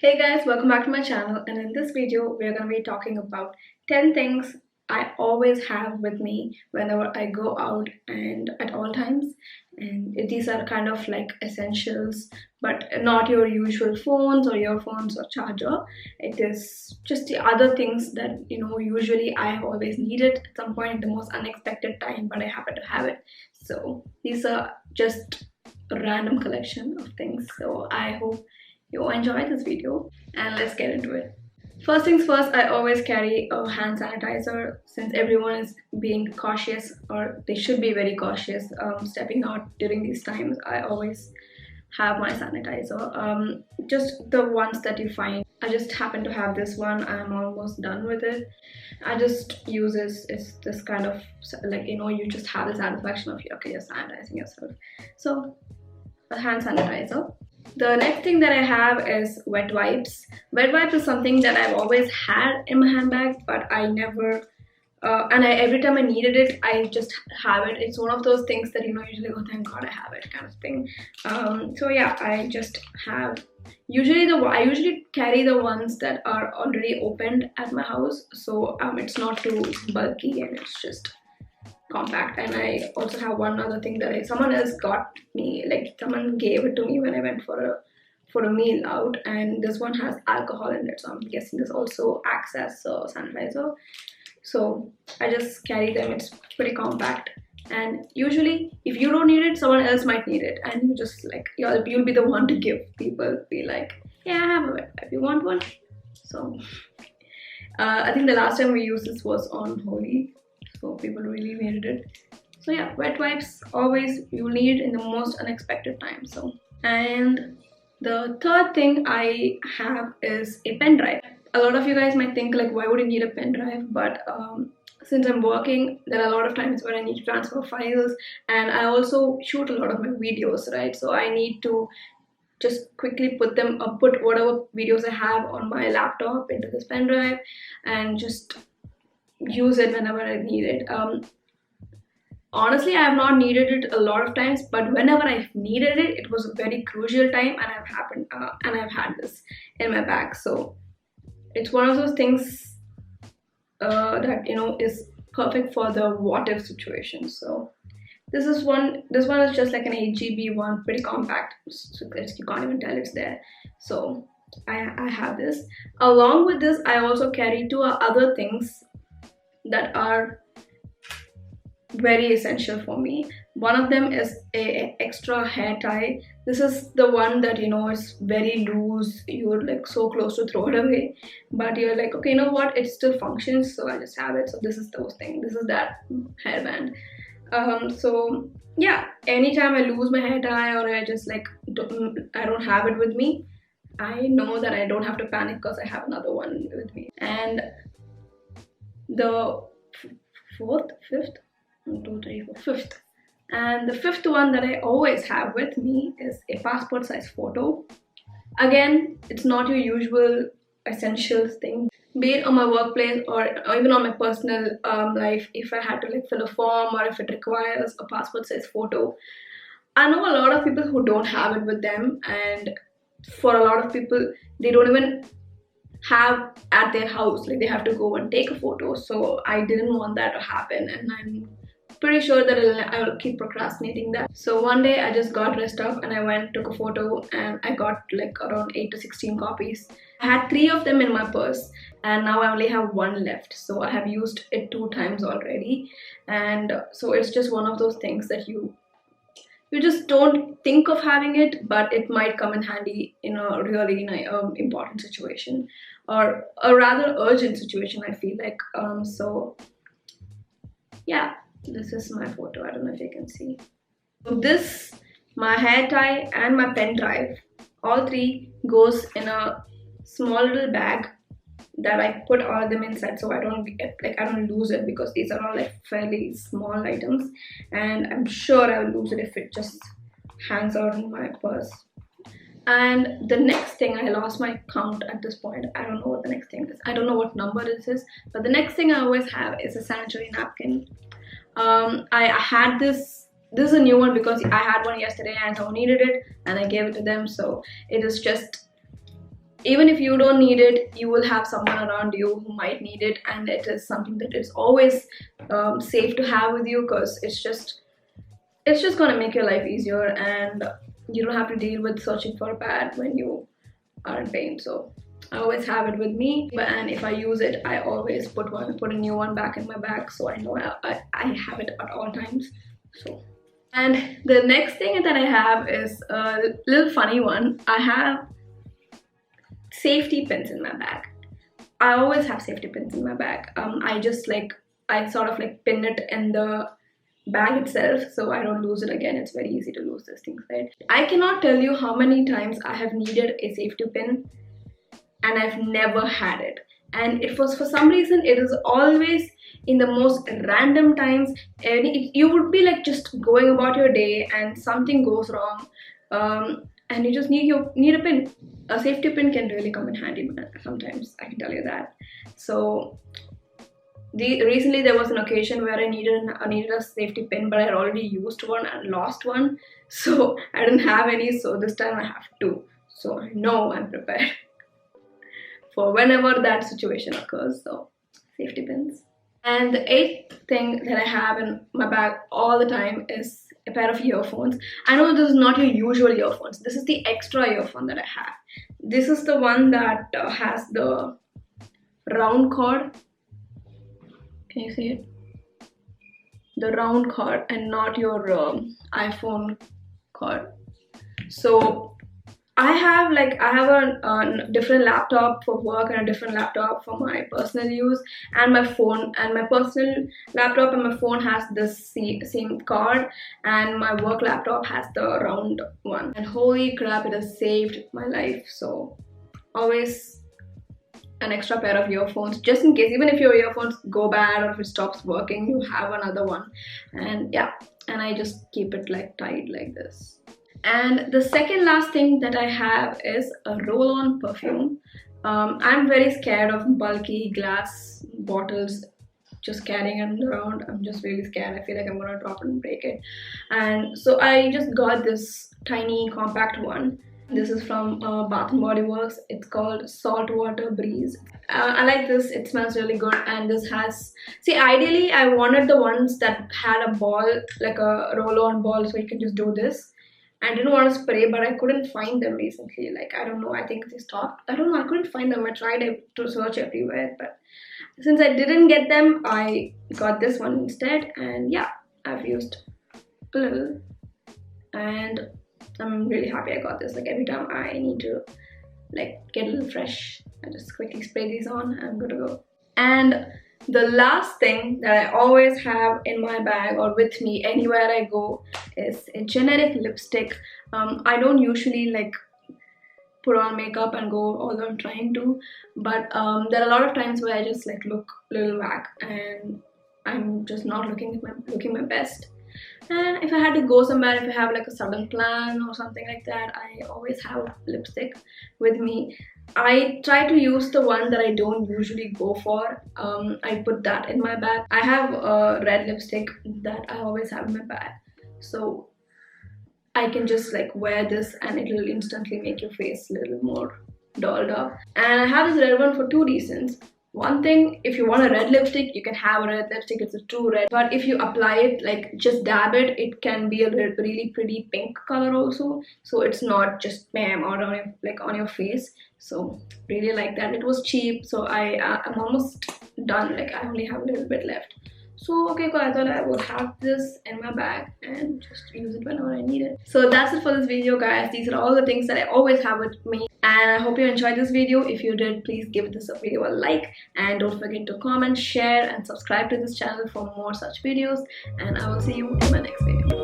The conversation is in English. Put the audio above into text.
Hey guys, welcome back to my channel, and in this video we're going to be talking about 10 things I always have with me whenever I go out and at all times. And these are kind of like essentials, but not your usual phones or earphones or charger. It is just the other things that usually I have always needed at some point at the most unexpected time, but I happen to have it. So these are just a random collection of things. So I hope you enjoy this video and let's get into it. First things first, I always carry a hand sanitizer since everyone is being cautious, or they should be very cautious stepping out during these times. I always have my sanitizer, just the ones that you find. I just happen to have this one. I'm almost done with it. I just use this. It's this kind of like, you just have the satisfaction of okay, you're sanitizing yourself. So a hand sanitizer. The next thing that I have is wet wipes. Wet wipes is something that I've always had in my handbag, but I never, every time I needed it, I just have it. It's one of those things that, usually, oh, thank God I have it kind of thing. So yeah, I just have, I usually carry the ones that are already opened at my house. So it's not too bulky and it's just compact. And I also have one other thing that someone else got me, like someone gave it to me when I went for a meal out, and this one has alcohol in it, so I'm guessing this also acts as a sanitizer. So I just carry them. It's pretty compact, and usually if you don't need it, someone else might need it, and you just like you'll be the one to give. People be like, yeah, I have a wet wipe, you want one? So I think the last time we used this was on Holi, so people really needed it. So yeah, wet wipes always you need in the most unexpected time. So, and the third thing I have is a pen drive. A lot of you guys might think like, why would you need a pen drive? But since I'm working, there are a lot of times where I need to transfer files, and I also shoot a lot of my videos, right? So I need to just quickly put whatever videos I have on my laptop into this pen drive and just use it whenever I need it. Honestly, I have not needed it a lot of times, but whenever I've needed it, it was a very crucial time, and I've had this in my bag. So it's one of those things that is perfect for the what if situation. So this one is just like an 8 GB one, pretty compact, so you can't even tell it's there. So I have this. Along with this, I also carry two other things that are very essential for me. One of them is a extra hair tie. This is the one that is very loose. You're like so close to throw it away, but you're like, okay, you know what, it still functions, so I just have it. So this is those things. This is that hairband. So yeah, anytime I lose my hair tie or I just like I don't have it with me, I know that I don't have to panic because I have another one with me. And the fifth, and the fifth one that I always have with me is a passport size photo. Again, it's not your usual essentials thing, be it on my workplace or even on my personal life. If I had to like fill a form or if it requires a passport size photo, I know a lot of people who don't have it with them, and for a lot of people they don't even have at their house, like they have to go and take a photo. So I didn't want that to happen, and I'm pretty sure that I'll keep procrastinating that. So one day I just got dressed up and I went, took a photo, and I got like around 8 to 16 copies. I had 3 of them in my purse, and now I only have 1 left. So I have used it 2 times already, and so it's just one of those things that you just don't think of having it, but it might come in handy in a really important situation, or a rather urgent situation, I feel like. So yeah, this is my photo. I don't know if you can see. So this, my hair tie and my pen drive, all 3 goes in a small little bag that I put all of them inside, so I don't lose it, because these are all like fairly small items, and I'm sure I will lose it if it just hangs out in my purse. And the next thing, I lost my count at this point. I don't know what the next thing is. I don't know what number this is, but the next thing I always have is a sanitary napkin. I had this is a new one because I had one yesterday and someone needed it and I gave it to them. So it is just even if you don't need it, you will have someone around you who might need it, and it is something that is always safe to have with you, because it's just gonna make your life easier, and you don't have to deal with searching for a pad when you are in pain. So I always have it with me, and if I use it, I always put a new one back in my bag, so I know I have it at all times. So, and the next thing that I have is a little funny one. I have safety pins in my bag. I always have safety pins in my bag. I sort of like pin it in the bag itself, so I don't lose it again. It's very easy to lose these things, right? I cannot tell you how many times I have needed a safety pin and I've never had it. And it was, for some reason, it is always in the most random times. You would be like just going about your day and something goes wrong, and you just need a pin. A safety pin can really come in handy sometimes, I can tell you that. So recently there was an occasion where I needed a safety pin, but I had already used one and lost one, so I didn't have any. So this time I have two, so I know I'm prepared for whenever that situation occurs. So safety pins. And the 8th thing that I have in my bag all the time is a pair of earphones. I know this is not your usual earphones. This is the extra earphone that I have. This is the one that has the round cord. Can you see it? The round cord, and not your iPhone cord. So I have a different laptop for work and a different laptop for my personal use, and my phone, and my personal laptop and my phone has this same card, and my work laptop has the round one. And holy crap, it has saved my life. So always an extra pair of earphones, just in case, even if your earphones go bad or if it stops working, you have another one. And yeah, and I just keep it like tied like this. And the second last thing that I have is a roll-on perfume. I'm very scared of bulky glass bottles, just carrying it around. I'm just really scared. I feel like I'm gonna drop it and break it. And so I just got this tiny compact one. This is from Bath & Body Works. It's called Saltwater Breeze. I like this. It smells really good. And this has... See, ideally, I wanted the ones that had a ball, like a roll-on ball, so you can just do this. I didn't want to spray, but I couldn't find them recently. Like, I don't know, I think they stopped. I don't know, I couldn't find them. I tried to search everywhere, but since I didn't get them, I got this one instead. And yeah, I've used a little, and I'm really happy I got this. Like, every time I need to like get a little fresh, I just quickly spray these on and I'm good to go. And the last thing that I always have in my bag or with me anywhere I go is a generic lipstick. I don't usually like put on makeup and go, although I'm trying to, but there are a lot of times where I just like look a little whack and I'm just not looking my best. And if I had to go somewhere, if I have like a sudden plan or something like that, I always have lipstick with me. I try to use the one that I don't usually go for. I put that in my bag. I have a red lipstick that I always have in my bag, so I can just like wear this and it will instantly make your face a little more dolled up. And I have this red one for two reasons. One thing, if you want a red lipstick, you can have a red lipstick. It's a true red. But if you apply it, like just dab it, it can be a really pretty pink color also. So it's not just bam out on your face. So really like that. It was cheap, so I'm almost done. Like I only have a little bit left. So okay, cool. I thought I would have this in my bag and just use it whenever I need it. So that's it for this video, guys. These are all the things that I always have with me. And I hope you enjoyed this video. If you did, please give this video a like. And don't forget to comment, share, and subscribe to this channel for more such videos. And I will see you in my next video.